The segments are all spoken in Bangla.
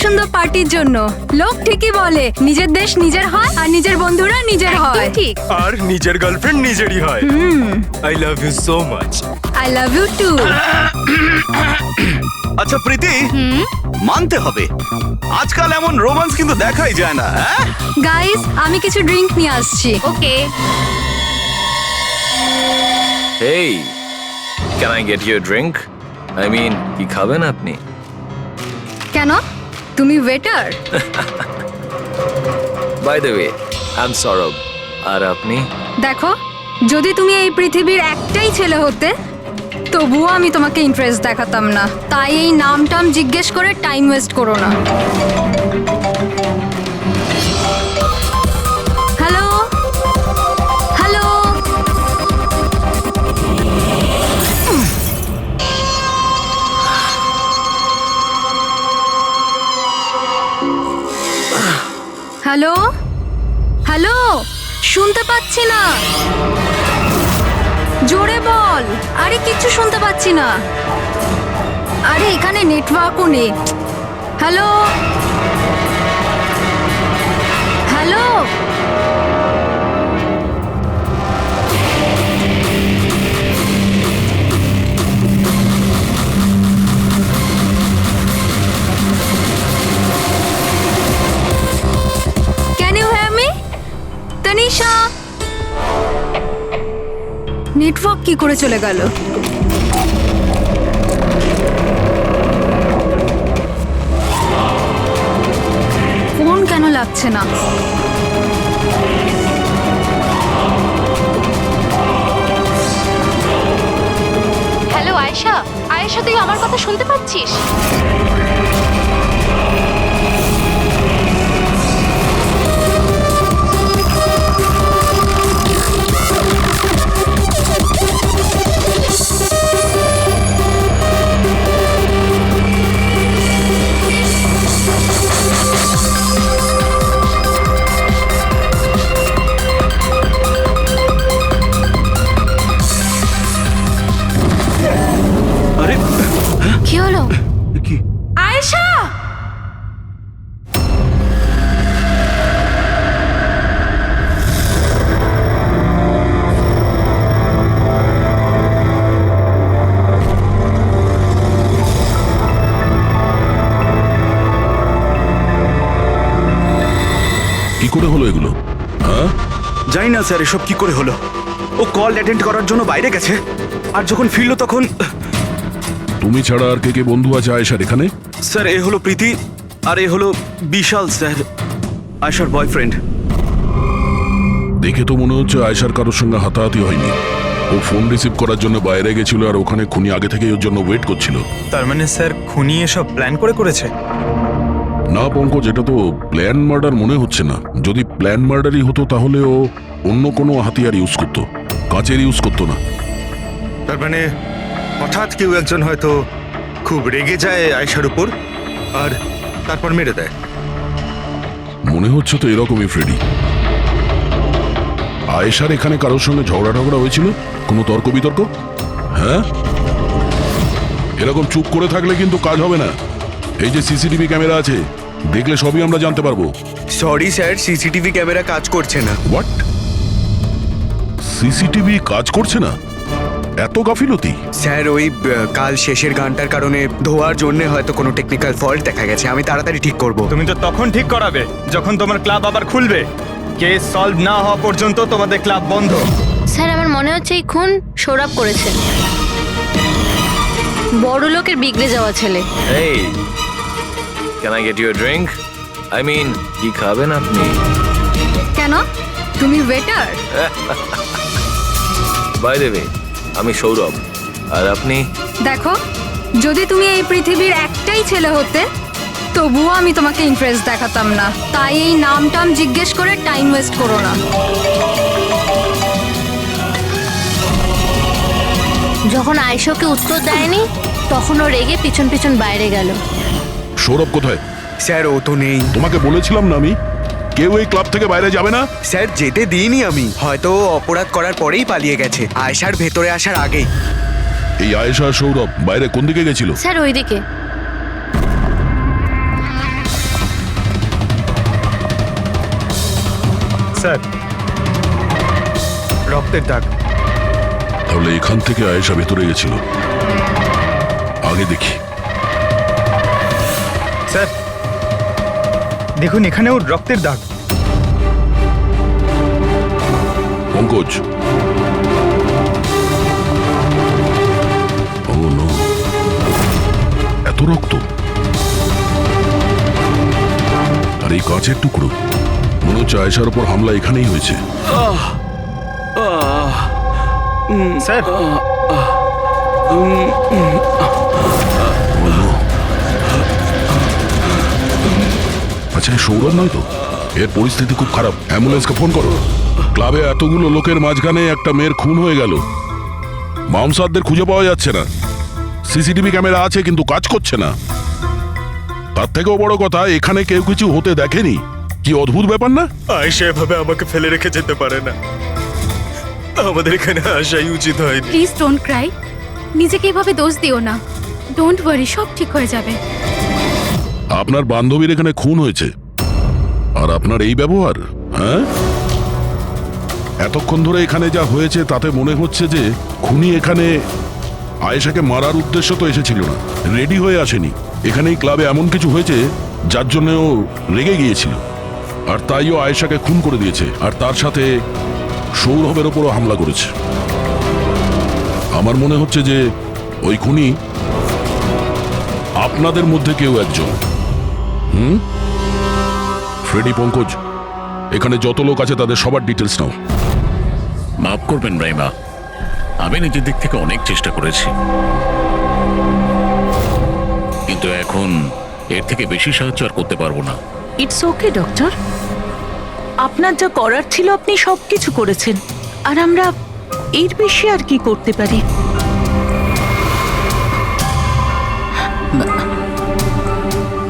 সুন্দর পার্টির জন্য। লোক ঠিকই বলে নিজের দেশ নিজের হয় আর নিজের বন্ধুরা নিজের হয়। ঠিক। আর নিজের গার্লফ্রেন্ড নিজেরই হয়। I love you so much. I love you too. আচ্ছা প্রীতি, মানতে হবে আজকাল এমন রোমান্স কিন্তু দেখাই যায় না। গাইস, আমি কিছু ড্রিঙ্ক নিয়ে আসছি। ওকে। Hey, can I get you a drink? I mean, কি খাবেন আপনি? কেন? তুমি waiter? By the way, I'm Saurabh. আর আপনি? দেখো, যদি তুমি এই পৃথিবীর একটাই ছেলে হতে তবুও আমি তোমাকে ইন্টারেস্ট দেখাতাম না। তাই এই নামটাম জিজ্ঞেস করে টাইম ওয়েস্ট করো না। হ্যালো হ্যালো, হ্যালো হ্যালো, শুনতে পাচ্ছি না, জোরে বল। আরে কিচ্ছু শুনতে পাচ্ছি না। আরে এখানে নেটওয়ার্কও নেই। Hello hello, can you hear me? Tanisha, network কি করে চলে গেল? ফোন কেন লাগছে না? হ্যালো আয়েশা, আয়েশা তুই আমার কথা শুনতে পাচ্ছিস? আরে কি হলো? কি? আয়েশা! কি করে হলো এগুলো? হ্যাঁ, জানি না স্যার এসব কি করে হলো। ও কল অ্যাটেন্ড করার জন্য বাইরে গেছে, আর যখন ফিরলো তখন তুমি ছাড়া আর কে কে বন্ধু আছে আয়েশার এখানে? স্যার এ হলো প্রীতি, আর এ হলো বিশাল স্যার, আয়েশার বয়ফ্রেন্ড। দেখে তো মনে হচ্ছে আয়েশার কারোর সঙ্গে হাতাহাতি হয়নি। ও ফোন রিসিভ করার জন্য বাইরে গেছিল আর ওখানে খুনি আগে থেকেই ওর জন্য ওয়েট করছিল। তার মানে স্যার খুনি এসব প্ল্যান করে করেছে? না পঙ্কজ, এটা তো প্ল্যান মার্ডার মনে হচ্ছে না। যদি প্ল্যান মার্ডারই হতো তাহলে ও অন্য কোনো হাতিয়ার ইউজ করতো, কাঁচের ইউজ করতো না। তার মানে হঠাৎ কেউ একজন হয়তো খুব রেগে যায় আয়েশার উপর আর তারপর মেরে দেয়। মনে হচ্ছে তো এরকমই ফ্রেডি। আয়েশার এখানে কারোর সঙ্গে ঝগড়া টগড়া হয়েছিল? কোনো তর্ক বিতর্ক? হ্যাঁ, এরকম চুপ করে থাকলে কিন্তু কাজ হবে না। এই যে সিসিটিভি ক্যামেরা আছে, দেখলে সবই আমরা জানতে পারবো। সরি স্যার, সিসিটিভি ক্যামেরা কাজ করছে না। হোয়াট? সিসিটিভি কাজ করছে না? এত গাফিলতি? স্যার ওই কাল শেষের গানটার কারণে ধোয়ার জন্য হয়তো কোনো টেকনিক্যাল ফল্ট দেখা গেছে। আমি তাড়াতাড়ি ঠিক করব। তুমি তো তখন ঠিক করাবে যখন তোমার ক্লাব আবার খুলবে। কেস সলভ না হওয়া পর্যন্ত তোমাদের ক্লাব বন্ধ। স্যার আমার মনে হচ্ছে এই খুন সৌরভ করেছে। বড় লোকের বিগড়ে যাওয়া ছেলে। Hey, can I get you a drink? I mean, কি খাবেন আপনি? কেন? তুমি ওয়েটার? By the way, আমি সৌরভ। আর আপনি? দেখো, যদি তুমি এই পৃথিবীর একটাই ছেলে হতে তবুও আমি তোমাকে ইন্টারেস্ট দেখাতাম না। তাই এই নামটাম জিজ্ঞেস করে টাইম ওয়েস্ট করো না। যখন আয়েশাকে উত্তর দেয়নি তখন ও রেগে পিছন পিছন বাইরে গেল। সৌরভ কোথায়? স্যার ও তো নেই। তোমাকে বলেছিলাম না আমি, কেউ এই ক্লাব থেকে বাইরে যাবে না। স্যার যেতে দিইনি আমি। হয়তো ও অপরাধ করার পরেই পালিয়ে গেছে, আয়েশার ভেতরে আসার আগেই। এই আয়েশা আর সৌরভ বাইরে কোন দিকে গেছিল? স্যার ওইদিকে। স্যার রক্তের দাগ। তাহলে এখান থেকে আয়েশা ভেতরে গেছিল। আগে দেখি। স্যার দেখুন এখানেও রক্তের দাগ। পঙ্কজ, ও নো, এত রক্ত! আর এই কাঁচের টুকরো, মনে হচ্ছে আয়েশার উপর হামলা এখানেই হয়েছে। স্যার ও no! আচ্ছা, এ সৌরভ নয় তো? এর পরিস্থিতি খুব খারাপ। অ্যাম্বুলেন্সকে ফোন করো। ক্লাবে এতগুলো লোকের মাঝখানে একটা মেয়ের খুন হয়ে গেল। মামসাদদের খুঁজে পাওয়া যাচ্ছে না। সিসিটিভি ক্যামেরা আছে কিন্তু কাজ করছে না। তার থেকেও বড় কথা, এখানে কেউ কিছু হতে দেখেনি। কি অদ্ভুত ব্যাপার না? আয়েশা এভাবে আমাকে ফেলে রেখে যেতে পারে না। আমাদের এখানে আসাই উচিত হয়নি। Please don't Cry. নিজেকে এভাবে দোষ দিও না। ডোন্ট ওয়ারি, সব ঠিক হয়ে যাবে। আপনার বান্ধবীর এখানে খুন হয়েছে, আর আপনার এই ব্যবহার? হ্যাঁ, এতক্ষণ ধরে এখানে যা হয়েছে তাতে মনে হচ্ছে যে খুনি এখানে আয়েশাকে মারার উদ্দেশ্য তো এসেছিল না, রেডি হয়ে আসেনি। এখানেই ক্লাবে এমন কিছু হয়েছে যার জন্য ও রেগে গিয়েছিল, আর তাই ও আয়েশাকে খুন করে দিয়েছে, আর তার সাথে সৌরভের ওপরও হামলা করেছে। আমার মনে হচ্ছে যে ওই খুনি আপনাদের মধ্যে কেউ একজন। ফ্রেডি, পঙ্কজ, এখানে যত লোক আছে তাদের সবার ডিটেলস নাও। মাফ করবেন রাইমা, আমি নিজের দিক থেকে অনেক চেষ্টা করেছি, কিন্তু এখন এর থেকে বেশি সাহায্য আর করতে পারবো না। ইটস ওকে ডক্টর, আপনার যা করার ছিল আপনি সবকিছু করেছেন, আর আমরা এর বেশি আর কি করতে পারি?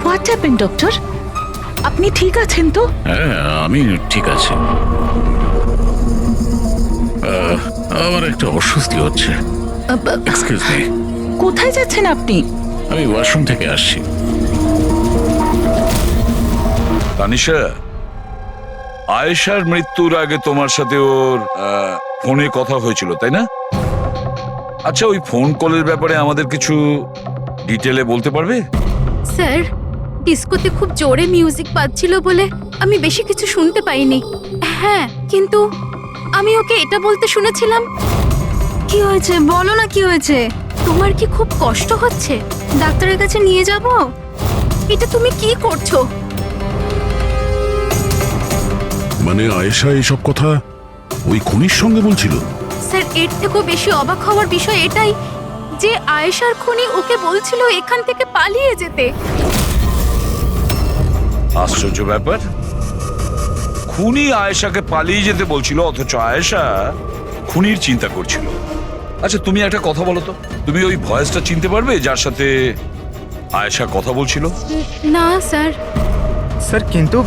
What happen doctor? আপনি ঠিক আছেন তো? হ্যাঁ, আমি ঠিক আছি। আমার একটা অস্বস্তি হচ্ছে। Excuse me. কোথায় যাচ্ছেন আপনি? আমি ওয়াশরুম থেকে আসছি। তানিশা, আয়েশার মৃত্যুর আগে তোমার সাথে ওর ফোনে কথা হয়েছিল, তাই না? আচ্ছা, ওই ফোন কলের ব্যাপারে আমাদের কিছু ডিটেলে বলতে পারবে? স্যার, ডিস্কোতে খুব জোরে মিউজিক বাজছিল বলে আমি বেশি কিছু শুনতে পাইনি। হ্যাঁ, কিন্তু আমি ওকে এটা বলতে শুনেছিলাম, কি হয়েছে বলো না, কি হয়েছে? তোমার কি খুব কষ্ট হচ্ছে? ডাক্তারের কাছে নিয়ে যাব? এটা তুমি কি করছো? মানে আয়েশা এইসব কথা ওই খুনির সঙ্গে বলছিল? স্যার, এর থেকেও বেশি অবাক হওয়ার বিষয় এটাই যে আয়েশার খুনি ওকে বলছিল এখান থেকে পালিয়ে যেতে। আশ্চর্য ব্যাপার, খুনি আয়েশাকে পালিয়ে যেতে বলছিল, অথচ আয়েশা খুনির চিন্তা করছিল। আচ্ছা, তুমি একটা কথা বলো তো, তুমি ওই ভয়েসটা চিনতে পারবে যার সাথে আয়েশা কথা বলছিল? না স্যার। স্যার, কিন্তু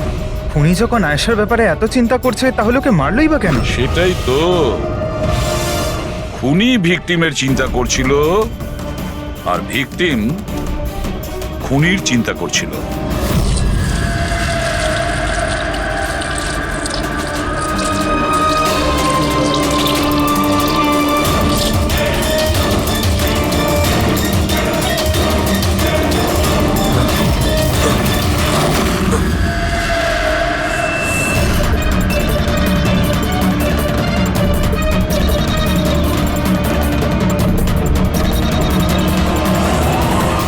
খুনি যখন আয়েশার ব্যাপারে এত চিন্তা করছে তাহলে ওকে মারলই বা কেন? সেটাই তো, খুনি ভিকটিমের চিন্তা করছিল আর ভিকটিম খুনির চিন্তা করছিল।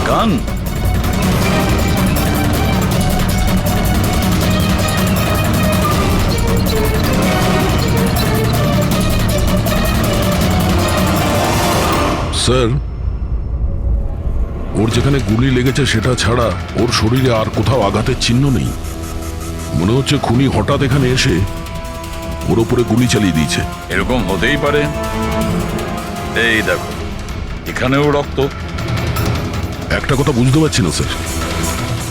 গান? স্যার, ওর যেখানে গুলি লেগেছে সেটা ছাড়া ওর শরীরে আর কোথাও আঘাতের চিহ্ন নেই। মনে হচ্ছে খুনি হঠাৎ এখানে এসে ওর উপরে গুলি চালিয়ে দিয়েছে। এরকম হতেই পারে। এই দেখো, এখানেও রক্ত। একটা কথা বুঝতে পারছি না স্যার,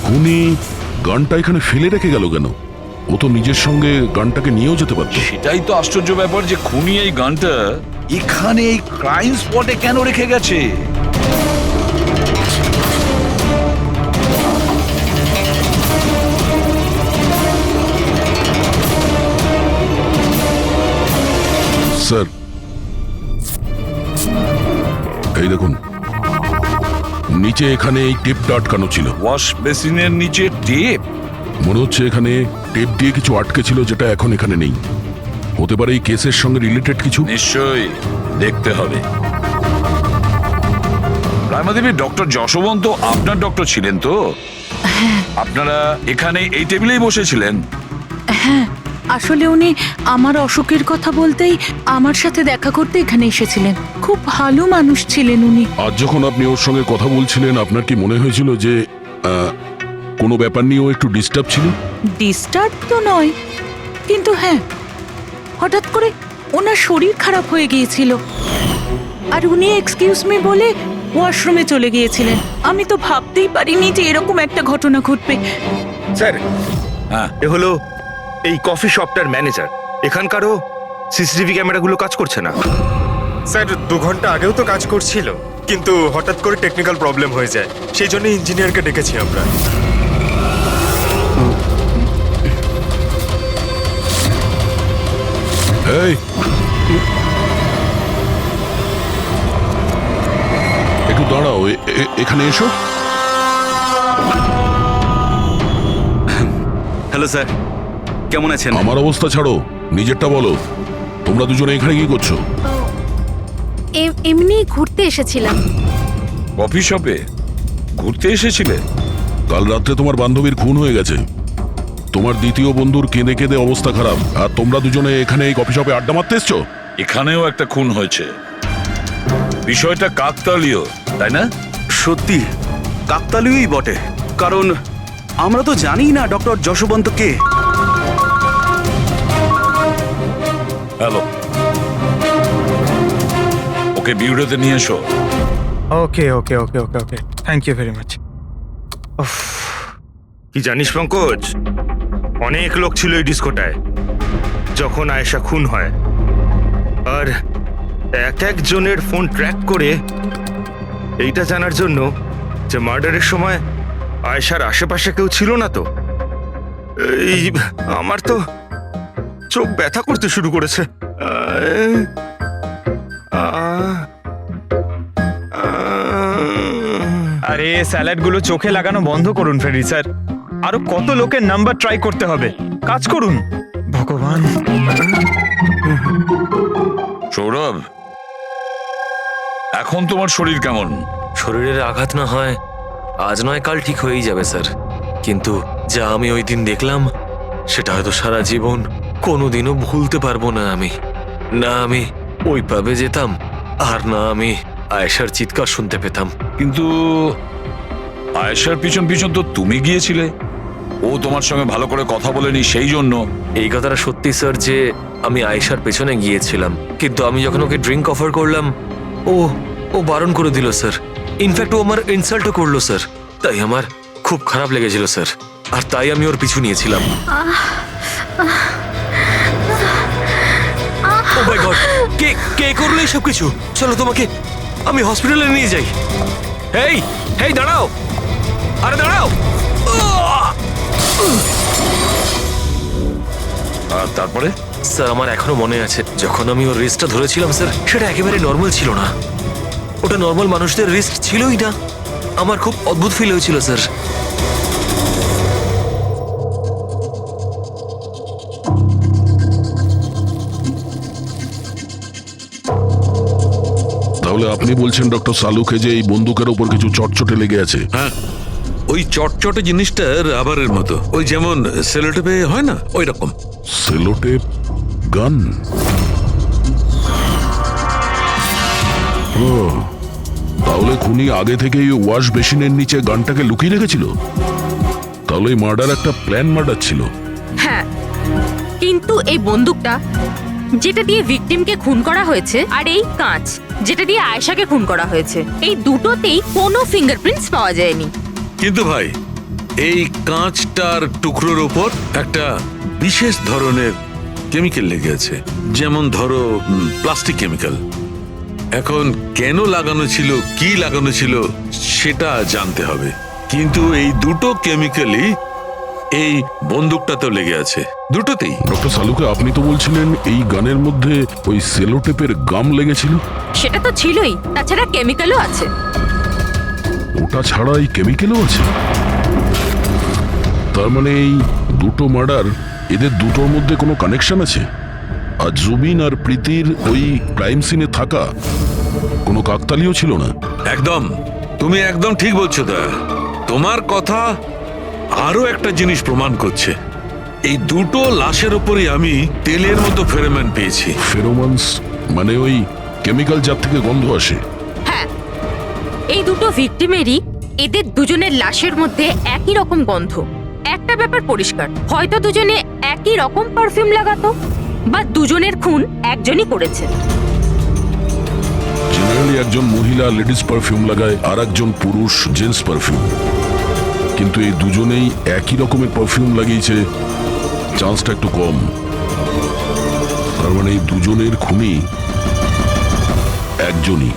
খুনি গানটা এখানে ফেলে রেখে গেল কেন? ও তো নিজের সঙ্গে গানটাকে নিয়েও যেতে পারত। সেটাই তো আশ্চর্য ব্যাপার যে খুনি এই গানটা এখানে এই ক্রাইম স্পটে কেন রেখে গেছে? এই দেখুন, নিচে এখানে এই টেপটা আটকানো ছিল। ওয়াশ বেসিনের নিচে টেপ? মনে হচ্ছে এখানে টেপ দিয়ে কিছু আটকে ছিল, যেটা এখন এখানে নেই। হতে পারে এই কেসের সঙ্গে রিলেটেড কিছু। নিশ্চয়ই, দেখতে হবে। রায়মাদেবী, ডক্টর যশবন্ত আপনার ডক্টর ছিলেন তো? আপনারা এখানে এই টেবিলেই বসেছিলেন? হ্যাঁ, আসলে উনি আমার অসুখের কথা বলতেই আমার সাথে দেখা করতে এখানে এসেছিলেন। খুব ভালো মানুষ ছিলেন উনি। আজ যখন আপনি ওর সঙ্গে কথা বলছিলেন, আপনার কি মনে হয়েছিল যে কোনো ব্যাপার নিয়ে ও একটু ডিস্টার্ব ছিল? ডিস্টার্ব তো নয়, কিন্তু হ্যাঁ, হঠাৎ করে ওনার শরীর খারাপ হয়ে গিয়েছিল আর উনি এক্সকিউজ মি বলে ওয়াশরুমে চলে গিয়েছিলেন। আমি তো ভাবতেই পারিনি যে এরকম একটা ঘটনা ঘটবে। স্যার, হ্যাঁ, এ হলো এই কফি শপটার ম্যানেজার। এখানকারও সিসিটিভি ক্যামেরাগুলো কাজ করছে না। স্যার, 2 ঘন্টা আগেও তো কাজ করছিল, কিন্তু হঠাৎ করে টেকনিক্যাল প্রবলেম হয়ে যায়, সেই জন্য ইঞ্জিনিয়ারকে ডেকেছি আমরা। এই, একটু দাঁড়াও, এখানে এসো। হ্যালো স্যার, কেমন আছেন? আমার অবস্থা ছাড়ো, নিজেরটা বলো। তোমরা দুজনে এখানে কি করছো? এমনি ঘুরতে এসেছিলাম। কফি শপে ঘুরতে এসেছিলে? কাল রাত্রে তোমার বান্ধবীর খুন হয়ে গেছে। তোমার দ্বিতীয় বন্ধুর কেঁদে কেঁদে অবস্থা খারাপ, আর তোমরা দুজনে এখানে এই কফি শপে আড্ডা মারতে এসছো? এখানেও একটা খুন হয়েছে। বিষয়টা কাকতালীয়, তাই না? সত্যি কাকতালীয়ই বটে, কারণ আমরা তো জানি না ডক্টর যশবন্ত কে। হ্যালো, ওকে বিউরোতে নিয়ে এসো। ওকে ওকে ওকে ওকে ওকে, থ্যাংক ইউ ভেরি মাচ। কি জানিস পঙ্কজ, অনেক লোক ছিল এই ডিস্কোটায় যখন আয়েশা খুন হয়, আর একজনের ফোন ট্র্যাক করে এইটা জানার জন্য যে মার্ডারের সময় আয়েশার আশেপাশে কেউ ছিল না। তো এই আমার তো চোখ ব্যথা করতে শুরু করেছে। আরে স্যালাডগুলো চোখে লাগানো বন্ধ করুন ফ্রেডি স্যার। আরো কত লোকের নাম্বার ট্রাই করতে হবে, কাজ করুন। ভগবান। সৌরভ, এখন তোমার শরীর কেমন? শরীরের আঘাত না হয় আজ নয় কাল ঠিক হয়েই যাবে স্যার, কিন্তু যা আমি ওই দিন দেখলাম সেটা হয়তো সারা জীবন কোনোদিনও ভুলতে পারবো না আমি। না আমি ওই পাবে যেতাম, আর না আমি আয়েশার চিৎকার শুনতে পেতাম। কিন্তু আয়েশার পিছন পিছন তো তুমি গিয়েছিলে, ও তোমার সঙ্গে ভালো করে কথা বলেনি সেই জন্য। এই কথাটা সত্যি স্যার যে আমি আয়েশার পেছনে গিয়েছিলাম, কিন্তু আমি যখন ওকে ড্রিঙ্ক অফার করলাম ও বারণ করে দিল স্যার। ইনফ্যাক্ট ও আমার ইনসাল্টও করলো স্যার। তাই আমার খুব খারাপ লেগেছিল স্যার, আর তাই আমি ওর পিছু নিয়েছিলাম। ও মাই গড, কে করলো এইসব কিছু? চলো তোমাকে আমি হসপিটালে নিয়ে যাই। হেই দাঁড়াও, আরে দাঁড়াও। আর তারপরে? স্যার, আমার এখনো মনে আছে যখন আমি ওর রিস্টটা ধরেছিলাম স্যার, সেটা একেবারে নর্মাল ছিল না। ওটা নর্মাল মানুষদের রিস্ট ছিলই না। আমার খুব অদ্ভুত ফিল হয়েছিল স্যার। তাহলে আপনি বলছেন ডক্টর সালুকে যে এই বন্দুকের ওপর কিছু চটচটে লেগে আছে? হ্যাঁ, ওই চটচটে জিনিসটা রাবারের মতো, ওই যেমন সেলোটেপে হয় না, ওই রকম। সেলোটেপ গান? ও, তাহলে খুনি আগে থেকেই ওয়াশ বেসিনের নিচে গানটাকে লুকিয়ে রেখেছিল। তাহলে এই মার্ডার একটা প্ল্যান মার্ডার ছিল। হ্যাঁ, কিন্তু এই বন্দুকটা যেটা দিয়ে ভিকটিমকে খুন করা হয়েছে, আর এই কাঁচ যেটা দিয়ে আয়েশাকে খুন করা হয়েছে, এই দুটোতেই কোনো ফিঙ্গারপ্রিন্টস পাওয়া যায়নি। কিন্তু ভাই, এই কাঁচটার টুকরোর ওপর একটা বিশেষ ধরনের কেমিক্যাল লেগে আছে, যেমন ধরো প্লাস্টিক কেমিক্যাল। এখন কেন লাগানো ছিল, কি লাগানো ছিল সেটা জানতে হবে, কিন্তু এই দুটো কেমিক্যালই এই বন্দুকটাতেও লেগে আছে, দুটোতেই। ডক্টর সালুকে, আপনি তো বলছিলেন এই গানের মধ্যে ওই সেলোটেপের গাম লেগেছিল। সেটা তো ছিলই, তাছাড়া কেমিক্যালও আছে। ওটা ছাড়া এই কেমিক্যালও আছে? তার মানে এই দুটো মার্ডার, এদের দুটোর মধ্যে কোনো কানেকশন আছে? আর জুবিন আর প্রীতির ওই ক্রাইম সিনে থাকা কোনো কাকতালীয় ছিল না? একদম, তুমি একদম ঠিক বলছো দয়া। তোমার কথা আরো একটা জিনিস প্রমাণ করছে, এই দুটো লাশের উপরই আমি তেলের মতো ফেরোমন পেয়েছি। ফেরোমনস মানে ওই কেমিক্যাল যার থেকে গন্ধ আসে? হ্যাঁ, এই দুটো ভিকটিমেরই এদের দুজনের লাশের মধ্যে একই রকম গন্ধ। একটা ব্যাপার পরিষ্কার, হয়তো দুজনে একই রকম পারফিউম লাগাতো, বা দুজনের খুন একজনই করেছে। জেনারেলি একজন মহিলা লেডিস পারফিউম লাগায়, আর একজন পুরুষ জেন্টস পারফিউম। কিন্তু এই দুজনেই একই রকমের পারফিউম লাগিয়েছে, চান্সটা একটু কম। তার মানে এই দুজনের খুনি একজনই।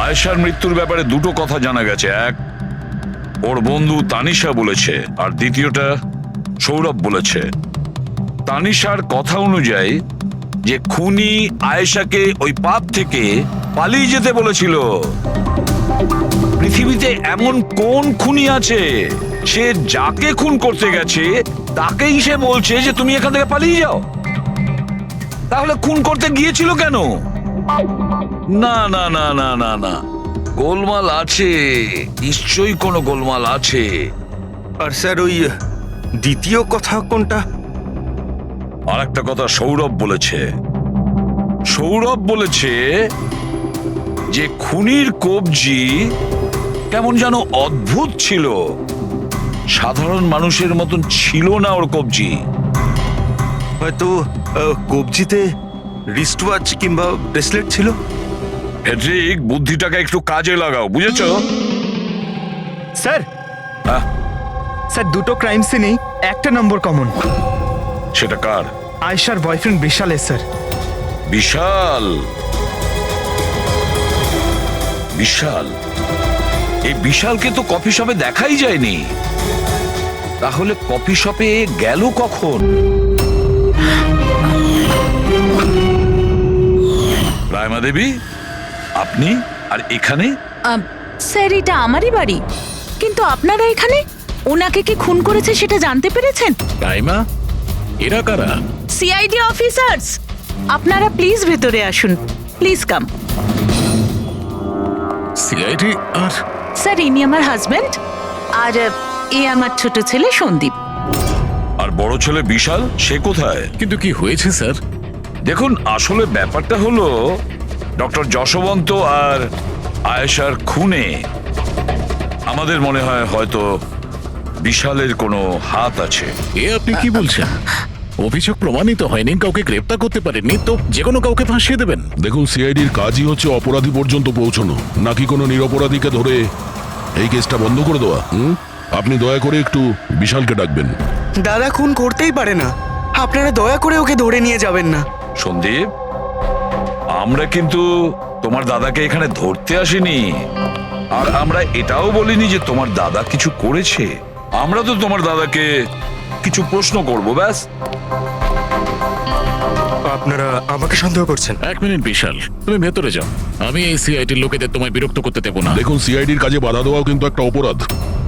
আয়েশার মৃত্যুর ব্যাপারে দুটো কথা জানা গেছে। এক, ওর বন্ধু তানিশা বলেছে, আর দ্বিতীয়টা সৌরভ বলেছে। তানিশার কথা অনুযায়ী যে খুনি আয়েশাকে ওই পাপ থেকে পালিয়ে যেতে বলেছিল। পৃথিবীতে এমন কোন খুনি আছে সে যাকে খুন করতে গেছে তাকেই সে বলছে যে তুমি এখান থেকে পালিয়ে যাও? তাহলে খুন করতে গিয়েছিল কেন? না না না না না না, গোলমাল আছে, নিশ্চয়ই কোনো গোলমাল আছে। আর স্যার ওই দ্বিতীয় কথা কোনটা? আর একটা কথা সৌরভ বলেছে। সৌরভ বলেছে যে খুনির কবজি কেমন যেন অদ্ভুত ছিল, সাধারণ মানুষের মতন ছিল না ওর কবজি। হয়তো কবজিতে রিস্ট ওয়াচ কিংবা ব্রেসলেট ছিল। ফেডরিক, বুদ্ধিটাকে একটু কাজে লাগাও, বুঝেছো? স্যার, হ্যাঁ? স্যার দুটো ক্রাইম সিনেই একটা নম্বর কমন। সেটা কার? আয়েশার বয়ফ্রেন্ড বিশালের স্যার। বিশাল? বিশাল? এই বিশালকে তো কফি শপে দেখাই যায়নি, তাহলে কফি শপে গেল কখন? রায়মা দেবী, আপনি আর এখানে? স্যার, এটা আমারই বাড়ি, কিন্তু আপনারা এখানে? ওনাকে কি খুন করেছে সেটা জানতে পেরেছেন? রাইমা, এরা কারা? CID officers. আপনারা প্লিজ ভেতরে আসুন, প্লিজ কাম। সিআইডি? আর স্যার, ইনি আমার হাজবেন্ড, আর এ আমার ছোট ছেলে সন্দীপ। আর বড় ছেলে বিশাল, সে কোথায়? কিন্তু কি হয়েছে স্যার? দেখুন, আসলে ব্যাপারটা হলো ডক্টর যশবন্ত আর আয়েশার খুনে আমাদের মনে হয় হয়তো বিশালের কোনো হাত আছে। এ আপনি কি বলছেন? অভিযোগ প্রমাণিত হয়নি, কাউকে গ্রেপ্তার করতে পারেননি, তো যে কোনো কাউকে ফাঁসিয়ে দেবেন? দেখুন, সিআইডির কাজই হচ্ছে অপরাধী পর্যন্ত পৌঁছানো, নাকি কোনো নিরপরাধীকে ধরে এই কেসটা বন্ধ করে দেওয়া। আপনি দয়া করে একটু বিশালকে ডাকবেন। দাদা খুন করতেই পারে না, আপনারা দয়া করে ওকে ধরে নিয়ে যাবেন না। সন্দীপ, আমরা কিন্তু তোমার দাদাকে এখানে ধরতে আসিনি, আর আমরা এটাও বলিনি যে তোমার দাদা কিছু করেছে। আমরা তো তোমার দাদাকে কিছু প্রশ্ন করব, ব্যাস। আপনারা আমাকে সন্দেহ করছেন? এক মিনিট বিশাল, তুমি ভেতরে যাও, আমি এই সিআইডির লোকেদের তোমায় বিরক্ত করতে দেবো না। দেখুন, সিআইডির কাজে বাধা দেওয়াও কিন্তু একটা অপরাধ,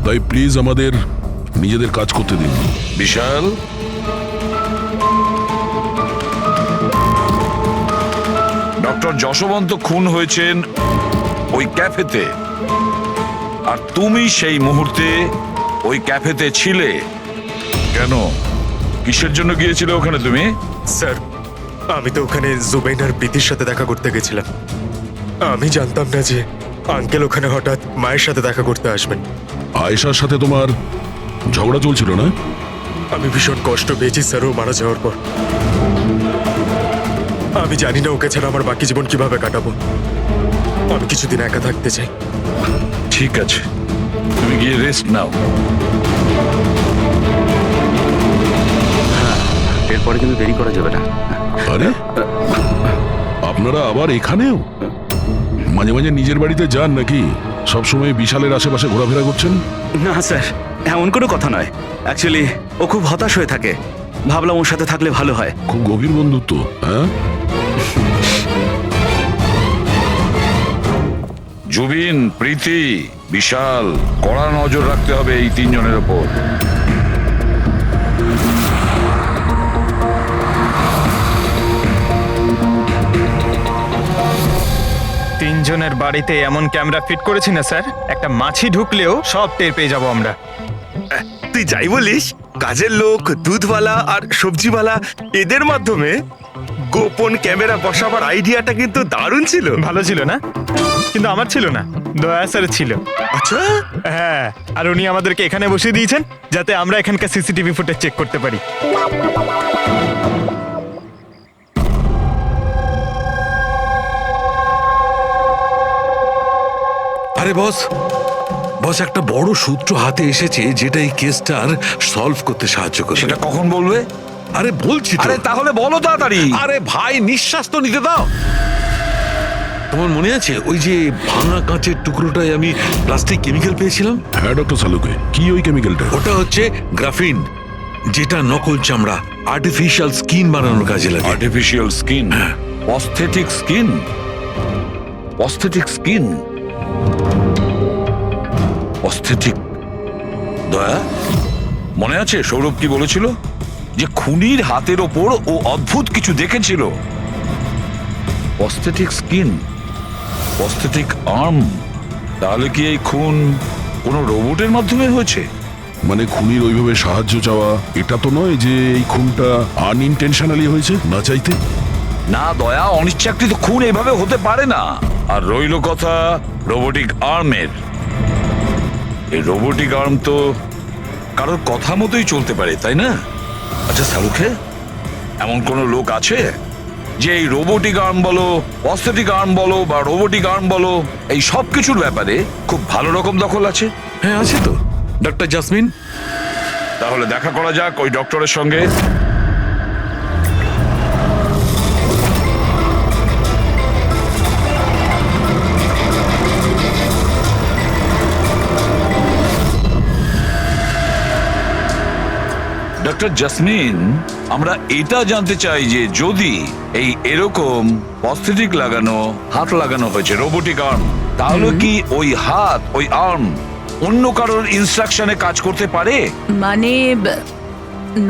তাই প্লিজ আমাদের নিজেদের কাজ করতে দিন। বিশাল, ডক্টর যশবন্ত খুন হয়েছেন ওই ক্যাফেতে, আর তুমি সেই মুহূর্তে ওই ক্যাফেতে ছিলে। কেন, কিসের জন্য গিয়েছিলে ওখানে তুমি? স্যার, আমি তো ওখানে জুবাইন আর প্রীতির সাথে দেখা করতে গেছিলাম। আমি জানতাম না যে আঙ্কেল ওখানে হঠাৎ মায়ের সাথে দেখা করতে আসবেন। আয়েশার সাথে তোমার ঝগড়া চলছিল না? আমি ভীষণ কষ্ট পেয়েছি স্যার ও মারা যাওয়ার পর। আমি জানি না ওকে ছাড়া আমার বাকি জীবন কিভাবে কাটাবো। আমি কিছুদিন একা থাকতে চাই। ঠিক আছে, তুমি গিয়ে রেস্ট নাও। এরপরে কিন্তু দেরি করা যাবে না। আরে, আপনারা আবার এখানেও? মাঝে মাঝে নিজের বাড়িতে যান নাকি? সবসময় বিশালের আশেপাশে ঘোরাফেরা করছেন? না স্যার, এমন কোনো কথা নয়। অ্যাকচুয়ালি ও খুব হতাশ হয়ে থাকে, ভাবলাম ওর সাথে থাকলে ভালো হয়। খুব গভীর বন্ধুত্ব, হ্যাঁ? জুবিন, প্রীতি, বিশাল, কড়া নজর রাখতে হবে এই তিনজনের ওপর। তিনজনের বাড়িতে এমন ক্যামেরা ফিট করেছি না স্যার, একটা মাছি ঢুকলেও সব টের পেয়ে যাবো আমরা। তুই যাই বলিস, কাজের লোক, দুধওয়ালা আর সবজিওয়ালা এদের মাধ্যমে গোপন ক্যামেরা বসাবার আইডিয়াটা কিন্তু দারুণ ছিল। ভালো ছিল না? কিন্তু আমার ছিল না, দয়া স্যার ছিল। আচ্ছা, হ্যাঁ, আর উনি আমাদেরকে এখানে বসিয়ে দিয়েছেন যাতে আমরা এখানকার সিসিটিভি ফুটেজ চেক করতে পারি। আরে বস, বস একটা বড় সূত্র হাতে এসেছে যেটা এই কেসটার সলভ করতে সাহায্য করবে। সেটা কখন বলবে? আরে বলছি তো। আরে তাহলে বলো তাড়াতাড়ি। আরে ভাই, নিঃশ্বাস তো নিতে দাও। তোমার মনে আছে ওই যে ভাঙা কাঁচের টুকরোটায় আমি প্লাস্টিক কেমিক্যাল পেয়েছিলাম? হ্যাঁ ডক্টর সালুকে, কি ওই কেমিক্যালটা? ওটা হচ্ছে গ্রাফিন, যেটা নকল চামড়া, আর্টিফিশিয়াল স্কিন বানানোর কাজে লাগে। Artificial skin, aesthetic skin, aesthetic skin, aesthetic. দয়া, মনে আছে সৌরভ কি বলেছিল? যে খুনির হাতের ওপর ও অদ্ভুত কিছু দেখেছিল। Aesthetic skin, aesthetic arm. তাহলে কি এই খুন কোনো রোবটের মাধ্যমে হয়েছে? মানে খুনির ওইভাবে সাহায্য চাওয়া এটা তো নয় যে এই খুনটা আনইনটেনশনালি হয়েছে, না চাইতে? না দয়া, অনিচ্ছাকৃত খুন এভাবে হতে পারে না। আর রইল কথা রোবোটিক আর্মের। এই রোবোটিক আর্ম তো কারোর কথা মতোই চলতে পারে, তাই না? আচ্ছা সালুকে, এমন কোনো লোক আছে যে এই রোবোটিক আর্ম বলো, অস্থেটিক আর্ম বলো বা রোবোটিক আর্ম বলো, এই সব কিছুর ব্যাপারে খুব ভালো রকম দখল আছে? হ্যাঁ আছে তো, ডক্টর জাসমিন। তাহলে দেখা করা যাক ওই ডক্টরের সঙ্গে। ডক্টর জাসমিন, আমরা এটা জানতে চাই যে যদি এই এরকম প্রস্থেটিক লাগানো হাত লাগানো হয়েছে রোবোটিক আর্ম, তাহলে কি ওই হাত, ওই আর্ম অন্য কারোর ইনস্ট্রাকশনে কাজ করতে পারে? মানে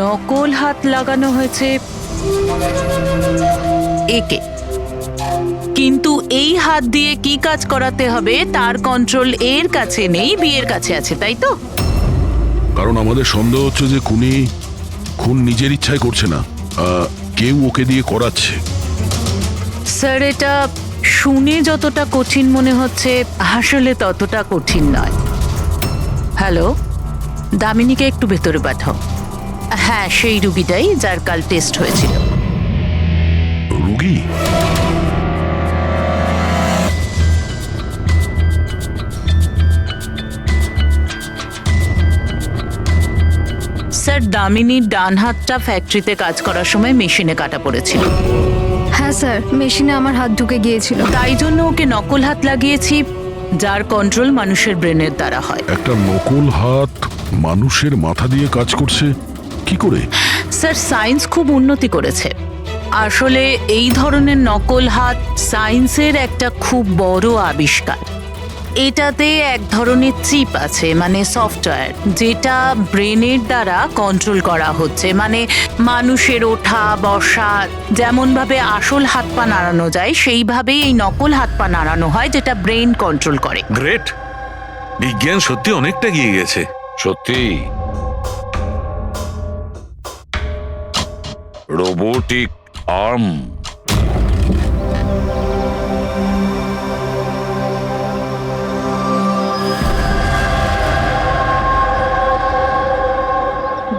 নকল হাত লাগানো হয়েছে একে, কিন্তু এই হাত দিয়ে কি কাজ করাতে হবে তার কন্ট্রোল এর কাছে নেই, বিয়ের কাছে আছে, তাই তো? কারণ আমাদের সন্দেহ হচ্ছে যে খুন নিজের ইচ্ছায় করছে না, কেউ ওকে দিয়ে করাচ্ছে। স্যার, এটা শুনে যতটা কঠিন মনে হচ্ছে আসলে ততটা কঠিন নয়। হ্যালো, দামিনীকে একটু ভেতরে পাঠাও। হ্যাঁ, সেই রুগীটাই যার কাল টেস্ট হয়েছিল। রুগী? স্যার, দামিনীর ডান হাতটা ফ্যাক্টরিতে কাজ করার সময় মেশিনে কাটা পড়েছিল। হ্যাঁ স্যার, মেশিনে আমার হাত ঢুকে গিয়েছিল। তাই জন্য ওকে নকল হাত লাগিয়েছি, যার কন্ট্রোল মানুষের ব্রেনের দ্বারা হয়। একটা নকল হাত মানুষের মাথা দিয়ে কাজ করছে কি করে? স্যার, সায়েন্স খুব উন্নতি করেছে। আসলে এই ধরনের নকল হাত সায়েন্সের একটা খুব বড় আবিষ্কার। এটাতে এক ধরনের চিপ আছে, মানে সফটওয়্যার, যেটা ব্রেনের দ্বারা কন্ট্রোল করা হচ্ছে। মানে মানুষের ওঠা বসা যেমনভাবে আসল হাত পা নাড়ানো যায়, সেইভাবেই এই নকল হাত পা নাড়ানো হয়, যেটা ব্রেন কন্ট্রোল করে। গ্রেট, বিজ্ঞান সত্যি অনেকটা এগিয়ে গেছে। সত্যি রোবোটিক আর্ম।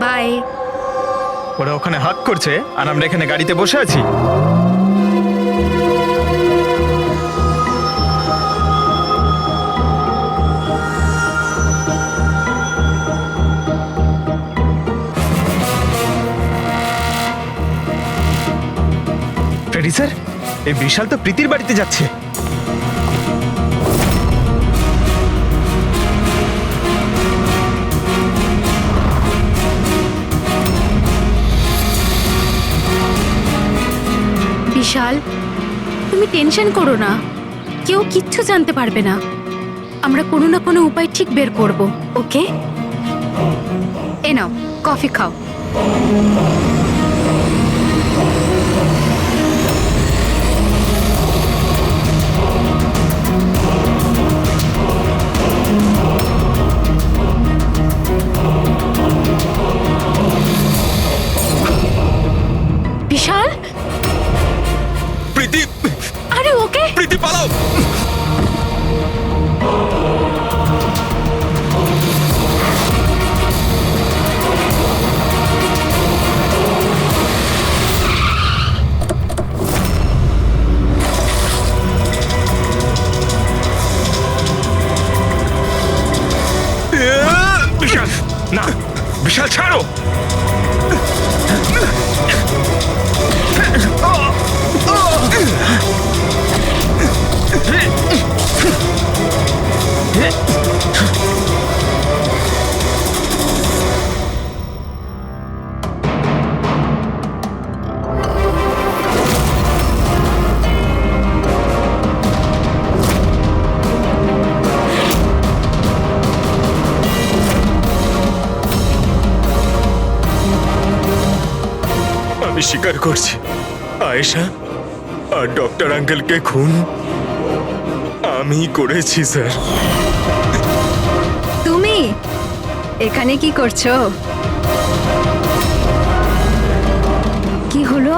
বাই। ওরা ওখানে হাত করছে আর আমরা এখানে গাড়িতে বসে আছি। ফ্রেডি স্যার, এই বিশাল তো প্রীতির বাড়িতে যাচ্ছে। বিশাল, তুমি টেনশন করো না, কেউ কিচ্ছু জানতে পারবে না। আমরা কোনো না কোনো উপায় ঠিক বের করব, ওকে? এ নাও কফি খাও। বিশাল, প্রীতি, আরে ওকে। প্রীতি পালাও। বিশাল, না, বিশাল ছাড়ো। আমি স্বীকার করছি, আয়েশা আর ডক্টর আঙ্কেলকে খুন আমি করেছি স্যার। তুমি এখানে কি করছো? কি হলো?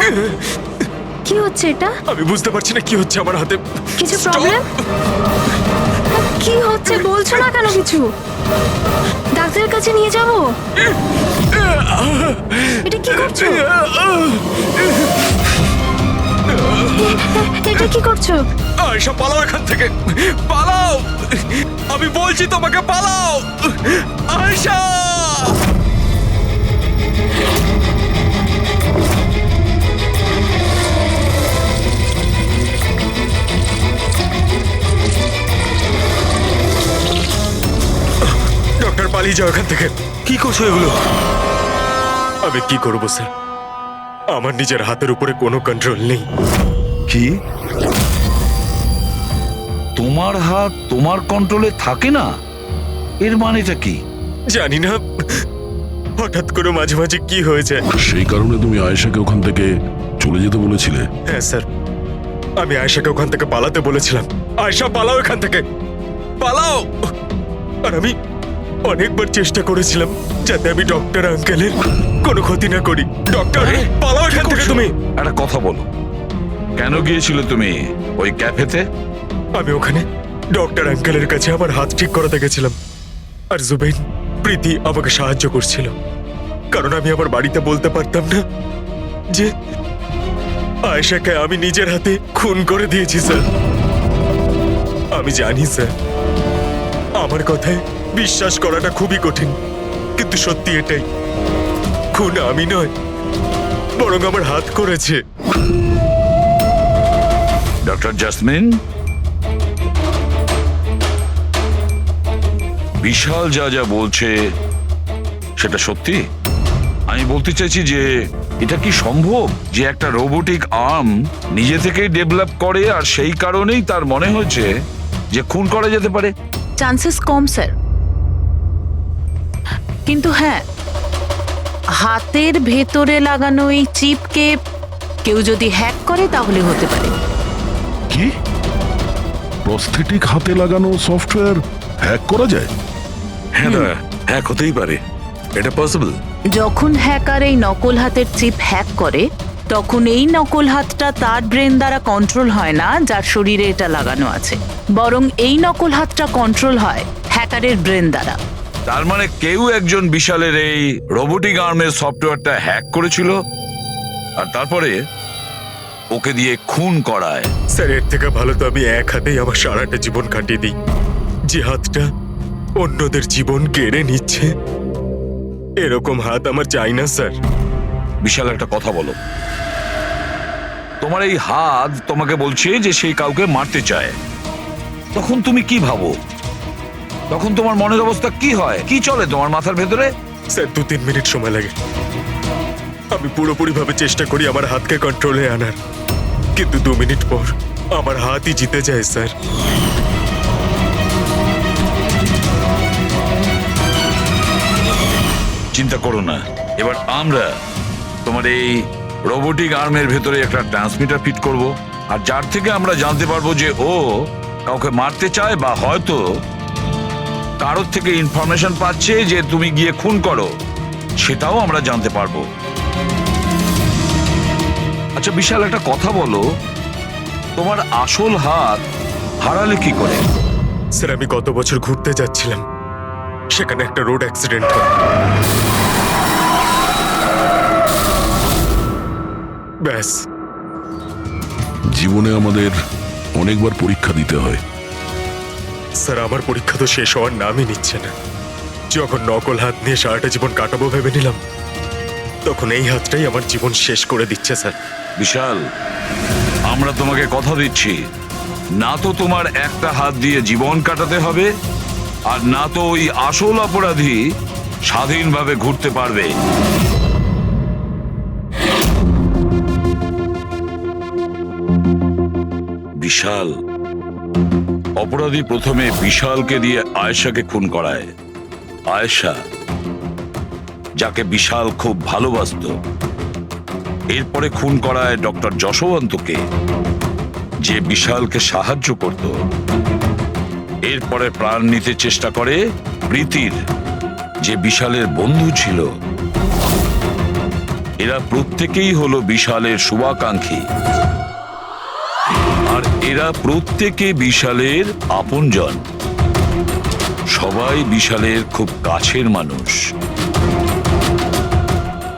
কি হচ্ছে এটা? আমি বুঝতে পারছি না কি হচ্ছে আমার হাতে। কিছু প্রবলেম? কি হচ্ছে বলছো না কেন কিছু? ডাক্তারের কাছে নিয়ে যাব? এটা কি করছো? এটা কি করছো? আয়েশা পালাও এখান থেকে, পালাও, আমি বলছি তোমাকে পালাও। আয়েশা, ডক্টর পালিয়ে যাও এখান থেকে। কি করছো এগুলো? আমি কি করবো স্যার, আমার নিজের হাতের উপরে কোনো কন্ট্রোল নেই। কি তোমার হাত তোমার কন্ট্রোলে থাকে না? এর মানেটা কি? জানি না, হঠাৎ করে মাঝে মাঝে কি হয়ে যায়। সেই কারণে তুমি আয়েশাকে ওখান থেকে চলে যেতে বলেছিলে? হ্যাঁ স্যার, আমি আয়েশাকে ওখান থেকে পালাতে বলেছিলাম। আয়েশা পালাও এখান থেকে, পালাও। আর আমি অনেকবার চেষ্টা করেছিলাম যাতে আমি ডক্টর আঙ্কেলের কোনো ক্ষতি না করি। ডক্টর, পালাও এখান থেকে তুমি। একটা কথা বলো, কেন গিয়েছিলে তুমি ওই ক্যাফেতে? আমি ওখানে ডক্টর আঙ্কেলের কাছে আমার হাত ঠিক করাতে গেছিলাম, আর জুবেইন, প্রীতি আমাকে সাহায্য করছিল, কারণ আমি আমার বাড়িতে বলতে পারতাম না যে আয়েশাকে আমি নিজের হাতে খুন করে দিয়েছি স্যার। আমি জানি স্যার, আমার কথায় বিশ্বাস করাটা খুবই কঠিন, কিন্তু সত্যি এটাই, খুন আমি নয়, বরং আমার হাত করেছে। ডক্টর জাসমিন, বিশাল যা যা বলছে সেটা সত্যি? আমি বলতে চাইছি যে এটা কি সম্ভব যে একটা রোবোটিক আর্ম নিজে থেকেই ডেভেলপ করে আর সেই কারণেই তার মনে হয়েছে যে খুন করা যেতে পারে? চান্সেস কম স্যার, কিন্তু হ্যাঁ, হাতের ভেতরে লাগানো এই চিপকে কেউ যদি হ্যাক করে তাহলে হতে পারে। কি প্রস্থেটিক হাতে লাগানো সফটওয়্যার হ্যাক করা যায়? হ্যাঁ দাদা, হ্যাক হতেই পারে, এটা পসিবল। যখন হ্যাকার এই নকল হাতের চিপ হ্যাক করে, তখন এই নকল হাতটা তার ব্রেন দ্বারা কন্ট্রোল হয় না যার শরীরে এটা লাগানো আছে, বরং এই নকল হাতটা কন্ট্রোল হয় হ্যাকারের ব্রেন দ্বারা। তার মানে কেউ একজন বিশালের এই রোবোটিক আর্মের সফটওয়্যারটা হ্যাক করেছিল আর তারপরে ওকে দিয়ে খুন করায়। স্যার, এর থেকে ভালো তো আমি এক হাতেই আমার সারাটা জীবন কাটিয়ে দিই। যে হাতটা অন্যদের জীবন কেড়ে নিচ্ছে, এরকম হাত আমার চাই না স্যার। বিশাল, একটা কথা বলো, তোমার এই হাত তোমাকে বলছে যে সেই কাউকে মারতে চায়, তখন তুমি কি ভাবো? তখন তোমার মনের অবস্থা কি হয়? কি চলে তোমার মাথার ভেতরে? স্যার, 2-3 মিনিট সময় লাগে। আমি পুরোপুরি ভাবে চেষ্টা করি আমার হাতকে কন্ট্রোলে আনার, কিন্তু 2 মিনিট পর আমার হাতই জিতে যায় স্যার। চিন্তা করো না, এবার আমরা তোমার এই রোবোটিক আর্মের ভেতরে একটা ট্রান্সমিটার ফিট করব, আর যার থেকে আমরা জানতে পারবো যে ও কাউকে মারতে চায় বা হয়তো কারোর থেকে ইনফরমেশন পাচ্ছে যে তুমি গিয়ে খুন করো, সেটাও আমরা জানতে পারবো। আচ্ছা বিশাল, একটা কথা বলো, তোমার আসল হাত হারালে কি করে? স্যার আমি গত বছর ঘুরতে যাচ্ছিলাম, সেখানে একটা রোড অ্যাক্সিডেন্ট হয়। ব্যাস। জীবনে আমাদের অনেকবার পরীক্ষা দিতে হয়। স্যার আমার পরীক্ষা তো শেষ হওয়ার নামই নিচ্ছে না। যখন নকল হাত নিয়ে সারাটা জীবন কাটাবো ভেবে নিলাম, তখন এই হাতটাই আমার জীবন শেষ করে দিচ্ছে স্যার। বিশাল, আমরা তোমাকে কথা দিচ্ছি, না তো তোমার একটা হাত দিয়ে জীবন কাটাতে হবে, আর না তো ওই আসল অপরাধী স্বাধীনভাবে ঘুরতে পারবে। বিশাল, অপরাধী প্রথমে বিশালকে দিয়ে আয়েশাকে খুন করায়। আয়েশা, যাকে বিশাল খুব ভালোবাসতো, এরপরে খুন করায় ডক্টর যশবন্তকে, যে বিশালকে সাহায্য করত। এরপরে প্রাণ নিতে চেষ্টা করে প্রীতির, যে বিশালের বন্ধু ছিল। এরা প্রত্যেকেই হলো বিশালের শুভাকাঙ্ক্ষী, আর এরা প্রত্যেকে বিশালের আপনজন। সবাই বিশালের খুব কাছের মানুষ।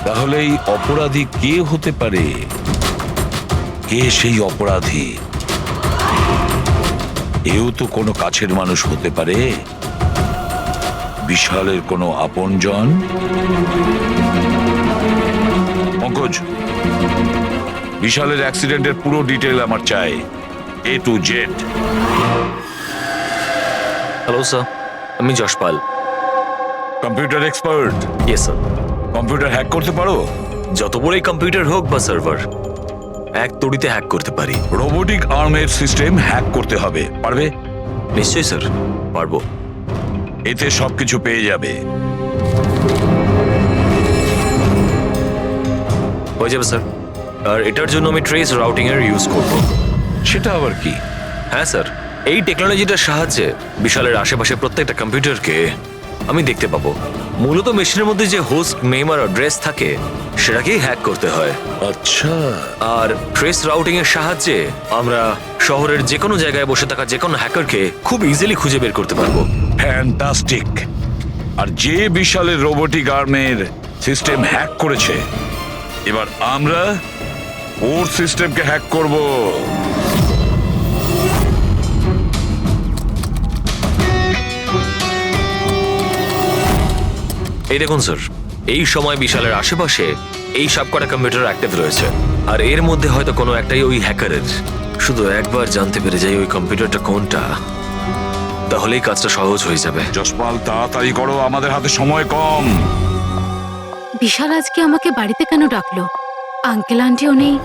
তাহলে এই অপরাধী কে হতে পারে? কে সেই অপরাধী? এও তো কোনো কাছের মানুষ হতে পারে, বিশালের কোনো আপনজন। পঙ্কজ, বিশালের অ্যাক্সিডেন্টের পুরো ডিটেল আমার চাই, A to Z। Hello sir, আমি Jaspal. Computer expert? Yes sir. Computer hack করতে পারো? যত বড়ই কম্পিউটার হোক বা সার্ভার, এক তড়িতে হ্যাক করতে পারি। রোবোটিক আর্মের সিস্টেম হ্যাক করতে হবে, পারবে? নিশ্চয়ই স্যার, পারবো। এতে সবকিছু পেয়ে যাবে। হয়ে যাবে স্যার। আর এটার জন্য আমি ট্রেস রাউটিং এর ইউজ করব। সেটা আবার কি? হ্যাঁ স্যার, এই টেকনোলজিটার সাহায্যে বিশালের আশেপাশে প্রত্যেকটা কম্পিউটারকে আমি দেখতে পাবো। মূলত মেশিনের মধ্যে যে হোস্ট নেম আর অ্যাড্রেস থাকে, সেটাকেই হ্যাক করতে হয়। আচ্ছা। আর ট্রেস রাউটিং এর সাহায্যে আমরা শহরের যে কোনো জায়গায় বসে থাকা যে কোনো হ্যাকারকে খুব ইজিলি খুঁজে বের করতে পারবো। ফ্যান্টাস্টিক। আর যে বিশালের রোবোটিক আর্মের সিস্টেম হ্যাক করেছে, এবার আমরা ওর সিস্টেমকে হ্যাক করব। এই দেখুন স্যার, এই সময় বিশালের আশেপাশে এই সব কটা কম্পিউটার অ্যাক্টিভ রয়েছে, আর এর মধ্যে হয়তো কোনো একটাই ওই হ্যাকারের। শুধু একবার জানতে পেরে যাই ওই কম্পিউটারটা কোনটা, তাহলেই কাজটা সহজ হয়ে যাবে। যশপাল, তাড়াতাড়ি করো, আমাদের হাতে সময় কম। বিশাল আজকে আমাকে বাড়িতে কেন ডাকলো? আঙ্কেল আন্টিও নেই,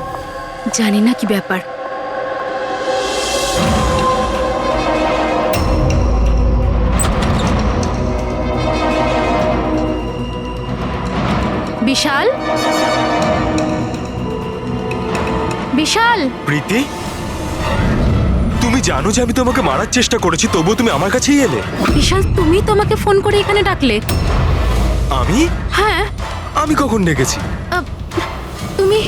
জানি না কি ব্যাপার। বিশাল, বিশাল। প্রীতি, তুমি জানো যে আমি তোমাকে মারার চেষ্টা করেছি, তবুও তুমি আমার কাছেই এলে। বিশাল, তুমি তোমাকে ফোন করে এখানে ডাকলে? আমি? হ্যাঁ। আমি কখন ডেকেছি? তুমি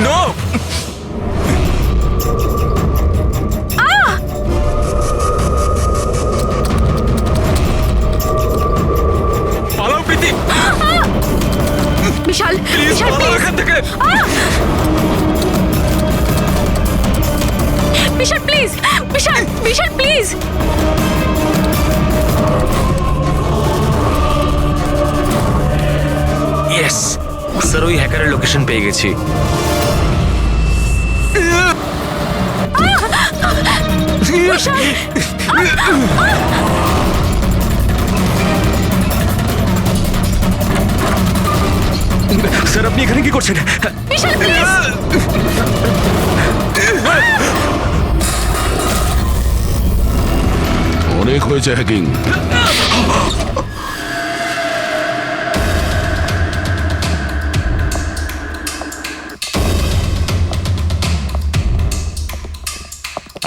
নো! পালাও প্রীতি! বিশাল, প্লিজ বিশাল, পালাও এখান থেকে! Vishal please, Vishal, Vishal please. Yes sir, ওই হ্যাকারের লোকেশন পেয়ে গেছি। বিশাল, স্যার আপনি এখানে কি করছেন? বিশাল প্লিজ। অনেক হয়েছে হ্যাকিং।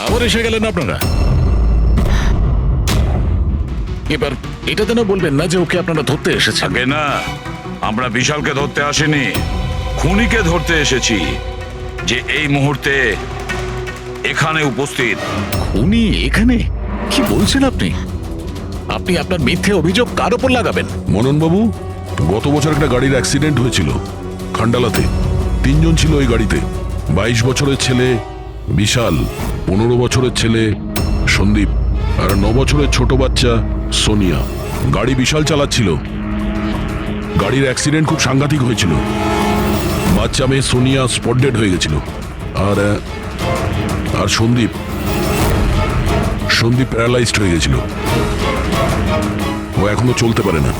আবার এসে গেলেন আপনারা। এবার এটা যেন বলবেন না যে ওকে আপনারা ধরতে এসেছেন। আগে না, আমরা বিশালকে ধরতে আসিনি, খুনিকে ধরতে এসেছি, যে এই মুহূর্তে এখানে উপস্থিত। উনি এখানে? কি বলছেন আপনি? আপনি আপনার মিথ্যে অভিযোগ কার ওপর লাগাবেন? মননবাবু, গত বছর একটা গাড়ির অ্যাক্সিডেন্ট হয়েছিল খান্ডালাতে। 3 জন ছিল ওই গাড়িতে। 22 বছরের ছেলে বিশাল, 15 বছরের ছেলে সন্দীপ, আর 9 বছরের ছোট বাচ্চা সোনিয়া। গাড়ি বিশাল চালাচ্ছিল। গাড়ির অ্যাক্সিডেন্ট খুব সাংঘাতিক হয়েছিল। বাচ্চা মেয়ে সোনিয়া স্পট ডেড হয়ে গেছিল। আর সন্দীপ প্যারালাইজড হয়ে গেছিল। ও এখনো চলতে পারে না।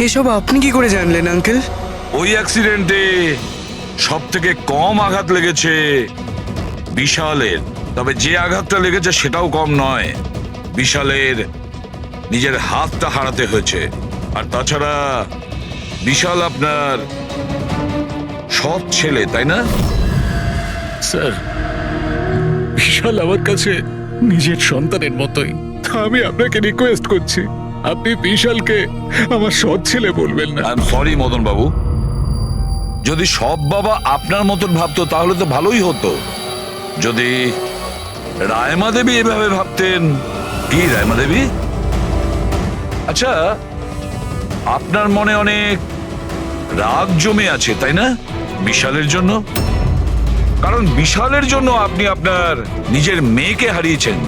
এসব আপনি কি করে জানলেন আঙ্কেল? ওই অ্যাক্সিডেন্টে সব থেকে কম আঘাত লেগেছে বিশালের, তবে যে আঘাতটা লেগেছে সেটাও কম নয়। বিশালের নিজের হাতটা হারাতে হয়েছে। আর তাছাড়া বিশাল আপনার সৎ ছেলে, তাই না? স্যার, বিশাল আমার কাছে নিজের সন্তানের মতোই। আমি আপনাকে রিকোয়েস্ট করছি, আপনি বিশালকে আমার সৎ ছেলে বলবেন না। আই এম সরি মদন বাবু, যদি সব বাবা আপনার মতন ভাবতো তাহলে তো ভালোই হতো। যদি রায়মা দেবী এভাবে ভাবতেন। কি রায়মা দেবী? আচ্ছা, আপনার মনে অনেক রাগ জমে আছে, তাই না বিশালের জন্য? কারণ বিশালের জন্য আপনি আপনার নিজের মেয়েকে হারিয়েছেন,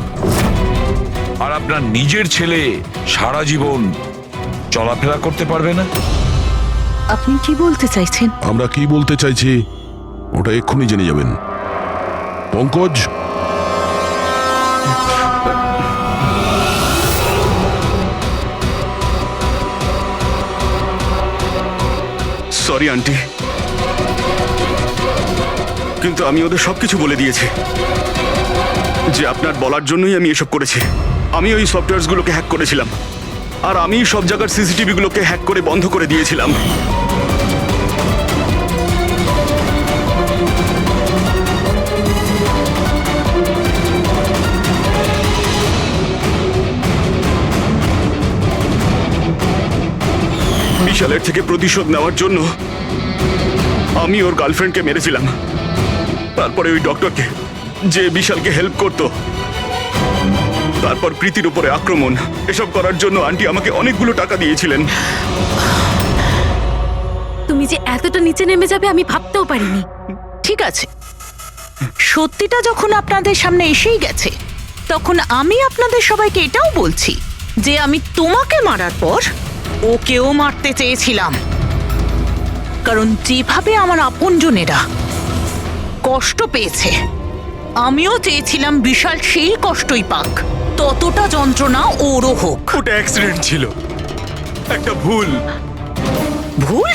আর আপনার নিজের ছেলে সারা জীবন চলাফেরা করতে পারবে না। আপনি কি বলতে চাইছেন? আমরা কি বলতে চাইছি ওটা এক্ষুনি জেনে যাবেন। পঙ্কজ, সরি আন্টি, কিন্তু আমি ওদের সবকিছু বলে দিয়েছি যে আপনার বলার জন্যই আমি এসব করেছি। আমি ওই সফটওয়্যারগুলোকে হ্যাক করেছিলাম, আর আমি সব জায়গার সিসিটিভিগুলোকে হ্যাক করে বন্ধ করে দিয়েছিলাম। বিশালের থেকে প্রতিশোধ নেওয়ার জন্য আমি ওর গার্লফ্রেন্ডকে মেরেছিলাম। তারপরে ওই ডক্টরকে, যে বিশালকে হেল্প করত। তারপর প্রীতির উপরে আক্রমণ। এসব করার জন্য আন্টি আমাকে অনেকগুলো টাকা দিয়েছিলেন। তুমি যে এতটা নিচে নেমে যাবে আমি ভাবতেও পারিনি। ঠিক আছে, সত্যিটা যখন আপনাদের সামনে এসেই গেছে, তখন আমি আপনাদের সবাইকে এটাও বলছি যে আমি তোমাকে মারার পর ওকেও মারতে চেয়েছিলাম। কারণ যেভাবে আমার আপনজনেরা কষ্ট পেয়েছে, আমিও চেয়েছিলাম বিশাল সেই কষ্টই পাক, ততটা যন্ত্রণা ওরও হোক। ওটা অ্যাক্সিডেন্ট ছিল, একটা ভুল। ভুল?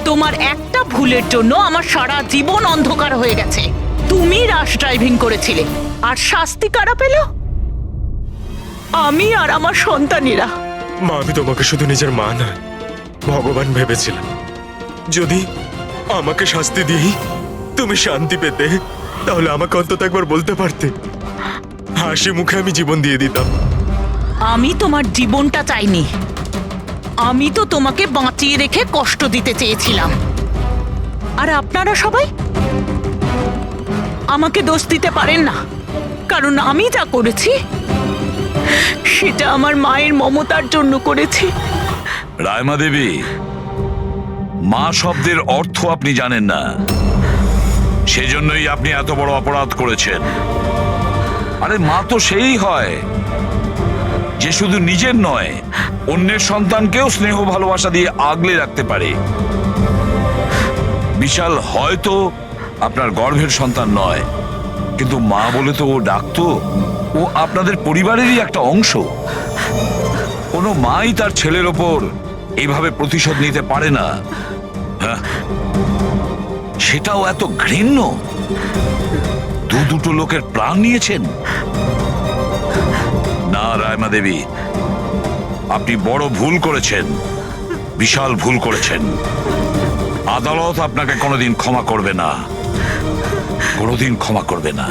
তোমার একটা ভুলের জন্য আমার সারা জীবন অন্ধকার হয়ে গেছে। তুমি রাশ ড্রাইভিং করেছিলে, আর শাস্তি কারা পেল? আমি আর আমার সন্তানেরা। মা, আমি তোমাকে শুধু নিজের মা নয়, ভগবান ভেবেছিলাম। যদি আমাকে শাস্তি দিয়েই তুমি শান্তি পেতে, তাহলে আমাকে অন্তত একবার বলতে পারতে। হাসি মুখে আমি জীবন দিয়ে দিতাম। আমি তোমার জীবনটা চাইনি, আমি তো তোমাকে বাঁচিয়ে রেখে কষ্ট দিতে চেয়েছিলাম। আর আপনারা সবাই আমাকে দোষ দিতে পারেন না, কারণ আমি যা করেছি সেটা আমার মায়ের মমতার জন্য করেছি। রায়মা দেবী, মা শব্দের অর্থ আপনি জানেন না, সেজন্যই আপনি এত বড় অপরাধ করেছেন। আরে মা তো সেই হয় যে শুধু নিজের নয়, অন্যের সন্তানকেও স্নেহ ভালোবাসা দিয়ে আগলে রাখতে পারে। বিশাল হয়তো আপনার গর্ভের সন্তান নয়, কিন্তু মা বলে তো ও ডাকতো। ও আপনাদের পরিবারেরই একটা অংশ। কোনো মাই তার ছেলের ওপর এইভাবে প্রতিশোধ নিতে পারে না। সেটাও এত ঘৃণ্য? দুটো লোকের প্রাণ নিয়েছেন? না রায়মা দেবী, আপনি বড় ভুল করেছেন, বিশাল ভুল করেছেন। আদালত আপনাকে কোনোদিন ক্ষমা করবে না, কোনোদিন ক্ষমা করবে না।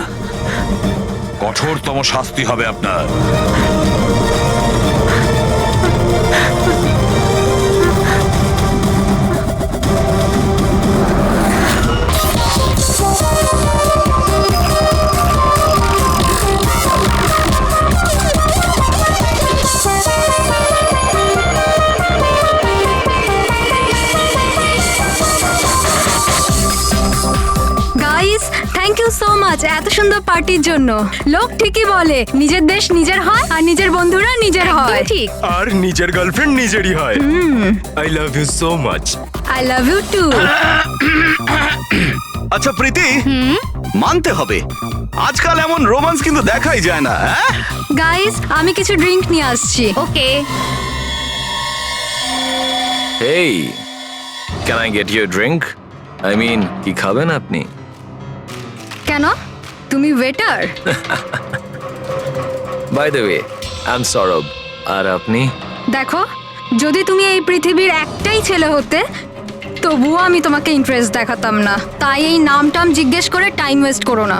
কঠোরতম শাস্তি হবে আপনার। Guys, thank you so much এত সুন্দর পার্টির জন্য। লোক ঠিকই বলে নিজের দেশ নিজের হয় আর নিজের বন্ধুরা নিজের হয়। ঠিক। আর নিজের গার্লফ্রেন্ড নিজেরই হয়। I love you so much. I love you too. আচ্ছা প্রীতি, মানতে হবে আজকাল এমন রোমান্স কিন্তু দেখাই যায় না। হ্যাঁ গাইস, আমি কিছু ড্রিঙ্ক নিয়ে আসছি। Okay. Hey, can I get your drink? I mean, কি খাবেন আপনি? কেন, তুমি waiter? By the way, I am Sourav. আর আপনি? দেখো, যদি তুমি এই পৃথিবীর একটাই ছেলে হতে তবুও আমি তোমাকে ইন্টারেস্ট দেখাতাম না। তাই এই নাম টাম জিজ্ঞেস করে টাইম ওয়েস্ট করো না।